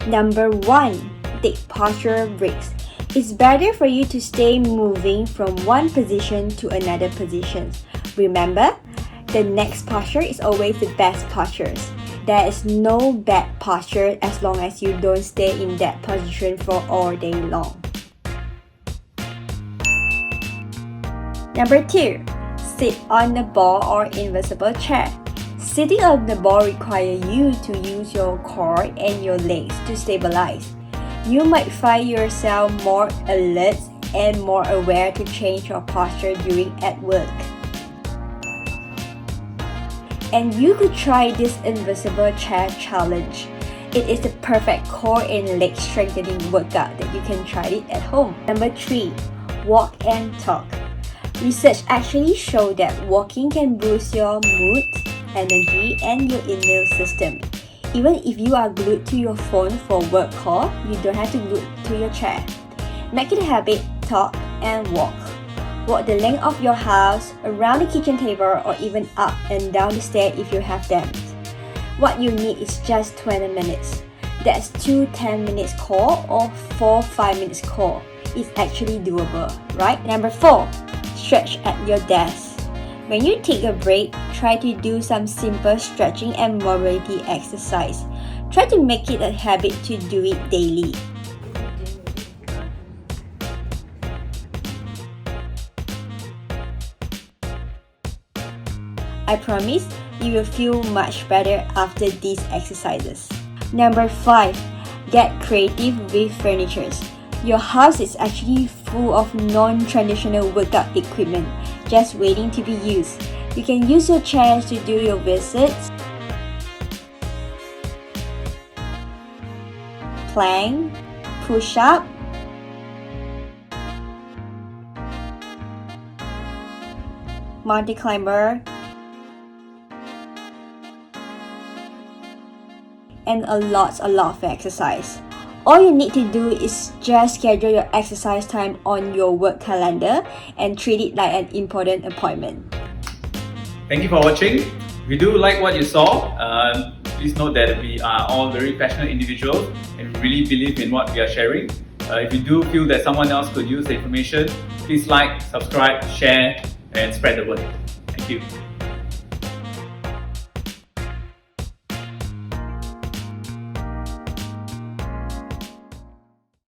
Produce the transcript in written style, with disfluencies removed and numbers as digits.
Number 1. Take postural breaks. It's better for you to stay moving from one position to another position. Remember, the next posture is always the best postures. There is no bad posture as long as you don't stay in that position for all day long. Number 2. Sit on the ball or invisible chair. Sitting on the ball requires you to use your core and your legs to stabilize. You might find yourself more alert and more aware to change your posture during at work. And you could try this invisible chair challenge. It is the perfect core and leg strengthening workout that you can try it at home. Number 3. Walk and talk. Research actually shows that walking can boost your mood, energy, and your immune system. Even if you are glued to your phone for work call, you don't have to glue to your chair. Make it a habit, talk and walk. Walk the length of your house, around the kitchen table, or even up and down the stairs if you have them. What you need is just 20 minutes. That's 2 10-minute call or 4 5-minute call. It's actually doable, right? Number 4. Stretch at your desk. When you take a break, try to do some simple stretching and mobility exercise. Try to make it a habit to do it daily. I promise you will feel much better after these exercises. Number 5. Get creative with furniture. Your house is actually full of non-traditional workout equipment just waiting to be used. You can use your chairs to do your visits, plank, push-up, mountain climber, and a lot of exercise. All you need to do is just schedule your exercise time on your work calendar and treat it like an important appointment. Thank you for watching. If you do like what you saw, please note that we are all very passionate individuals and we really believe in what we are sharing. If you do feel that someone else could use the information, please like, subscribe, share and spread the word. Thank you.